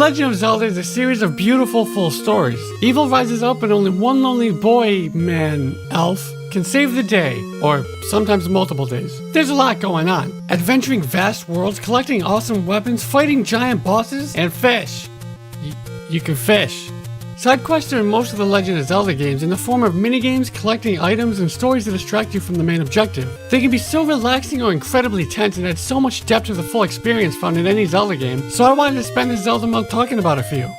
Legend of Zelda is a series of beautiful full stories. Evil rises up and only one lonely boy, man, elf, can save the day, or sometimes multiple days. There's a lot going on. Adventuring vast worlds, collecting awesome weapons, fighting giant bosses, and fish. You can fish. Side quests are in most of the Legend of Zelda games in the form of minigames, collecting items, and stories that distract you from the main objective. They can be so relaxing or incredibly tense and add so much depth to the full experience found in any Zelda game, so I wanted to spend this Zelda month talking about a few.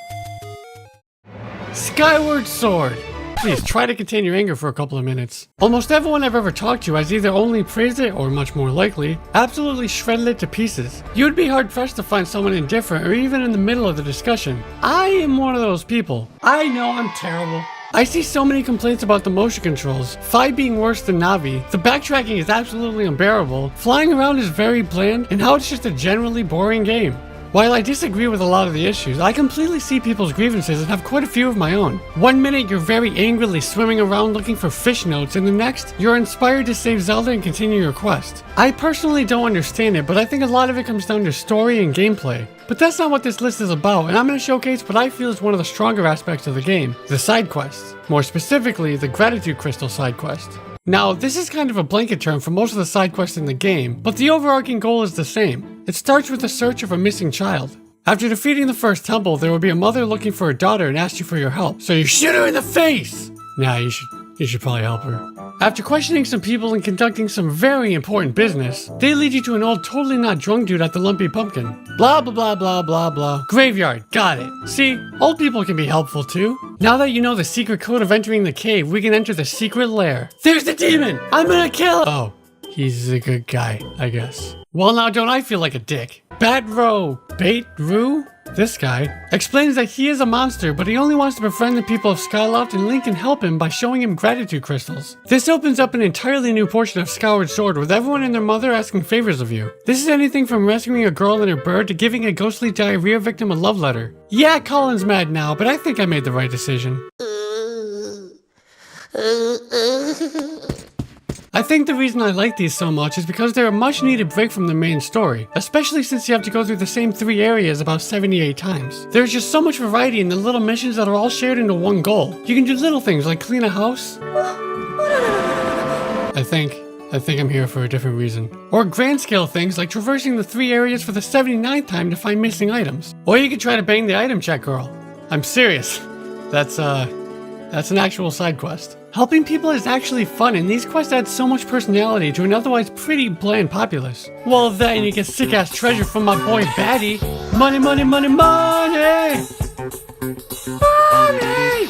Skyward Sword. Please try to contain your anger for a couple of minutes. Almost everyone I've ever talked to has either only praised it or, much more likely, absolutely shredded it to pieces. You would be hard-pressed to find someone indifferent or even in the middle of the discussion. I am one of those people. I know I'm terrible. I see so many complaints about the motion controls, Fi being worse than Navi, the backtracking is absolutely unbearable, flying around is very bland, and how it's just a generally boring game. While I disagree with a lot of the issues, I completely see people's grievances and have quite a few of my own. One minute you're very angrily swimming around looking for fish notes, and the next, you're inspired to save Zelda and continue your quest. I personally don't understand it, but I think a lot of it comes down to story and gameplay. But that's not what this list is about, and I'm going to showcase what I feel is one of the stronger aspects of the game, the side quests. More specifically, the Gratitude Crystal side quest. Now, this is kind of a blanket term for most of the side quests in the game, but the overarching goal is the same. It starts with the search of a missing child. After defeating the first temple, there will be a mother looking for her daughter and ask you for your help, so you shoot her in the face! Nah, you should probably help her. After questioning some people and conducting some very important business, they lead you to an old totally not drunk dude at the Lumpy Pumpkin. Blah blah blah blah blah blah. Graveyard, got it. See, old people can be helpful too. Now that you know the secret code of entering the cave, we can enter the secret lair. There's the demon! I'm gonna kill him! Oh, he's a good guy, I guess. Well, now don't I feel like a dick? Bait-Roo? This guy explains that he is a monster, but he only wants to befriend the people of Skyloft, and Link can help him by showing him gratitude crystals. This opens up an entirely new portion of Skyward Sword, with everyone and their mother asking favors of you. This is anything from rescuing a girl and her bird to giving a ghostly diarrhea victim a love letter. Yeah, Colin's mad now, but I think I made the right decision. I think the reason I like these so much is because they're a much needed break from the main story, especially since you have to go through the same 3 areas about 78 times. There's just so much variety in the little missions that are all shared into one goal. You can do little things like clean a house. I think I'm here for a different reason. Or grand scale things like traversing the 3 areas for the 79th time to find missing items. Or you could try to bang the item check girl. I'm serious. That's an actual side quest. Helping people is actually fun, and these quests add so much personality to an otherwise pretty bland populace. Well, then you get sick-ass treasure from my boy Batty. Money, money, money, money! Money!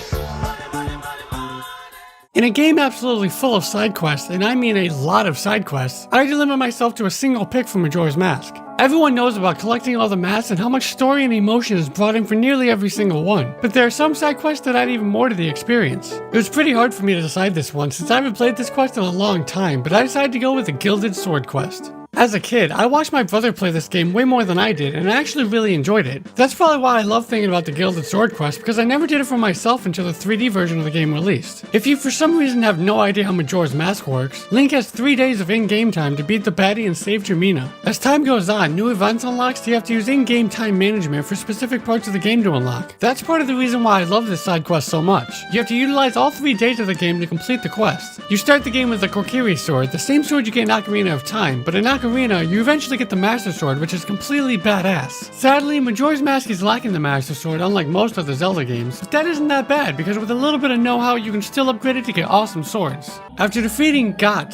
In a game absolutely full of side quests, and I mean a lot of side quests, I limit myself to a single pick from Majora's Mask. Everyone knows about collecting all the masks and how much story and emotion is brought in for nearly every single one, but there are some side quests that add even more to the experience. It was pretty hard for me to decide this one since I haven't played this quest in a long time, but I decided to go with the Gilded Sword quest. As a kid, I watched my brother play this game way more than I did, and I actually really enjoyed it. That's probably why I love thinking about the Gilded Sword quest, because I never did it for myself until the 3D version of the game released. If you for some reason have no idea how Majora's Mask works, Link has 3 days of in-game time to beat the baddie and save Termina. As time goes on, new events unlock, so you have to use in-game time management for specific parts of the game to unlock. That's part of the reason why I love this side quest so much. You have to utilize all 3 days of the game to complete the quest. You start the game with the Kokiri sword, the same sword you get in Ocarina of Time, but in Ocarina, you eventually get the Master Sword, which is completely badass. Sadly, Majora's Mask is lacking the Master Sword, unlike most of the Zelda games, but that isn't that bad, because with a little bit of know-how, you can still upgrade it to get awesome swords. After defeating Goat?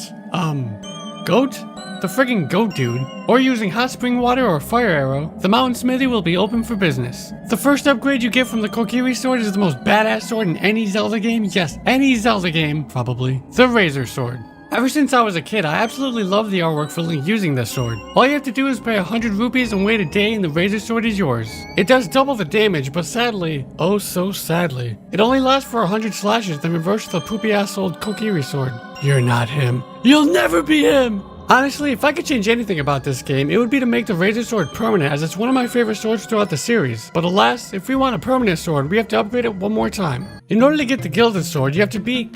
The friggin' goat dude, or using hot spring water or a fire arrow, the mountain smithy will be open for business. The first upgrade you get from the Kokiri sword is the most badass sword in any Zelda game. Yes, any Zelda game, probably. The Razor Sword. Ever since I was a kid, I absolutely love the artwork for Link using this sword. All you have to do is pay 100 rupees and wait a day and the Razor Sword is yours. It does double the damage, but sadly, oh so sadly, it only lasts for 100 slashes, then reverts to the poopy-ass old Kokiri sword. You're not him. You'll never be him! Honestly, if I could change anything about this game, it would be to make the Razor Sword permanent, as it's one of my favorite swords throughout the series. But alas, if we want a permanent sword, we have to upgrade it one more time. In order to get the Gilded Sword, you have to be...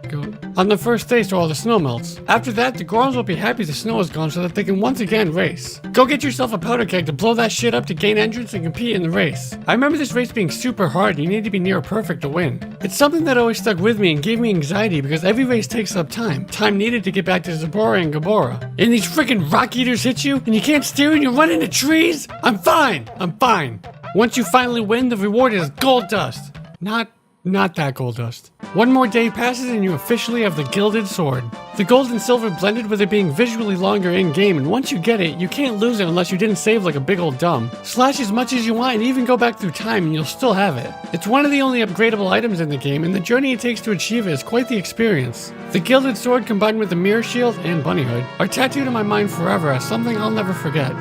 go on the first day so all the snow melts. After that, the Gorons will be happy the snow is gone so that they can once again race. Go get yourself a powder keg to blow that shit up to gain entrance and compete in the race. I remember this race being super hard and you need to be near perfect to win. It's something that always stuck with me and gave me anxiety because every race takes up time. Time needed to get back to Zabora and Gabora. And these freaking rock eaters hit you and you can't steer and you run into trees? I'm fine. Once you finally win, the reward is gold dust. Not that gold dust. One more day passes and you officially have the Gilded Sword. The gold and silver blended with it being visually longer in-game, and once you get it, you can't lose it unless you didn't save like a big old dumb. Slash as much as you want and even go back through time and you'll still have it. It's one of the only upgradable items in the game, and the journey it takes to achieve it is quite the experience. The Gilded Sword combined with the Mirror Shield and Bunny Hood are tattooed in my mind forever as something I'll never forget.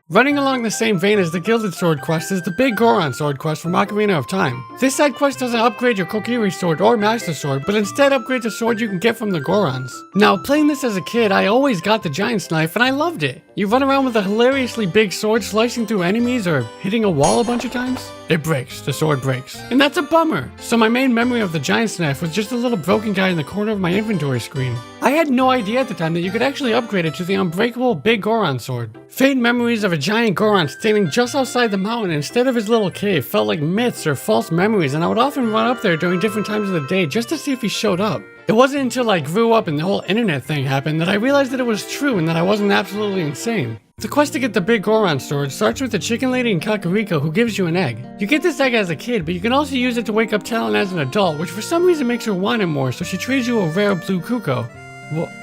Running along the same vein as the Gilded Sword quest is the Big Goron Sword quest from Ocarina of Time. This side quest doesn't upgrade your Kokiri Sword or Master Sword, but instead upgrades a sword you can get from the Gorons. Now, playing this as a kid, I always got the Giant's Knife and I loved it. You run around with a hilariously big sword slicing through enemies or hitting a wall a bunch of times. It breaks, the sword breaks, and that's a bummer. So my main memory of the Giant's Knife was just a little broken guy in the corner of my inventory screen. I had no idea at the time that you could actually upgrade it to the unbreakable Big Goron Sword. Faint memories of a giant Goron standing just outside the mountain instead of his little cave felt like myths or false memories, and I would often run up there during different times of the day just to see if he showed up. It wasn't until I grew up and the whole internet thing happened that I realized that it was true and that I wasn't absolutely insane. The quest to get the Big Goron Sword starts with the chicken lady in Kakariko who gives you an egg. You get this egg as a kid, but you can also use it to wake up Talon as an adult, which for some reason makes her want it more, so she trades you a rare blue Kuko.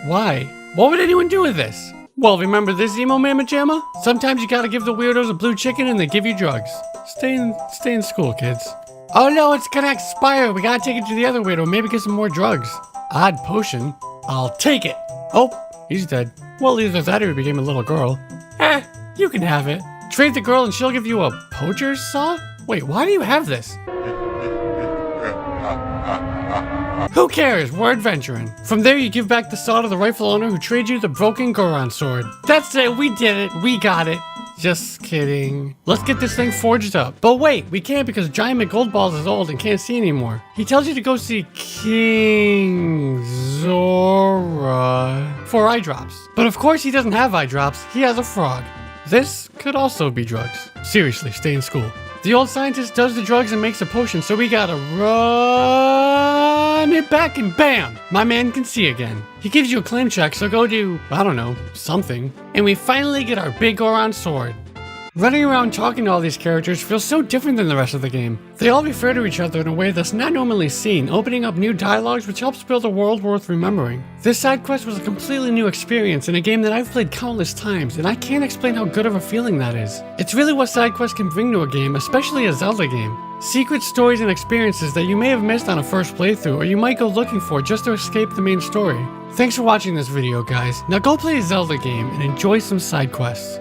Why? What would anyone do with this? Well, remember this emo mamma jamma? Sometimes you gotta give the weirdos a blue chicken and they give you drugs. Stay in school, kids. Oh no, it's gonna expire. We gotta take it to the other weirdo, maybe get some more drugs. Odd potion. I'll take it. Oh, he's dead. Well, either that or he became a little girl. You can have it. Trade the girl and she'll give you a poacher's saw? Wait, why do you have this? Who cares? We're adventuring. From there, you give back the saw to the rightful owner who trades you the broken Goron Sword. That's it. We did it. We got it. Just kidding. Let's get this thing forged up. But wait, we can't because Giant McGoldballs is old and can't see anymore. He tells you to go see King Zora for eye drops. But of course he doesn't have eye drops. He has a frog. This could also be drugs. Seriously, stay in school. The old scientist does the drugs and makes a potion, so we gotta run it back and bam! My man can see again. He gives you a claim check, so go do, I don't know, something. And we finally get our Big Goron Sword. Running around talking to all these characters feels so different than the rest of the game. They all refer to each other in a way that's not normally seen, opening up new dialogues which helps build a world worth remembering. This side quest was a completely new experience in a game that I've played countless times, and I can't explain how good of a feeling that is. It's really what side quests can bring to a game, especially a Zelda game. Secret stories and experiences that you may have missed on a first playthrough, or you might go looking for just to escape the main story. Thanks for watching this video, guys. Now go play a Zelda game and enjoy some side quests.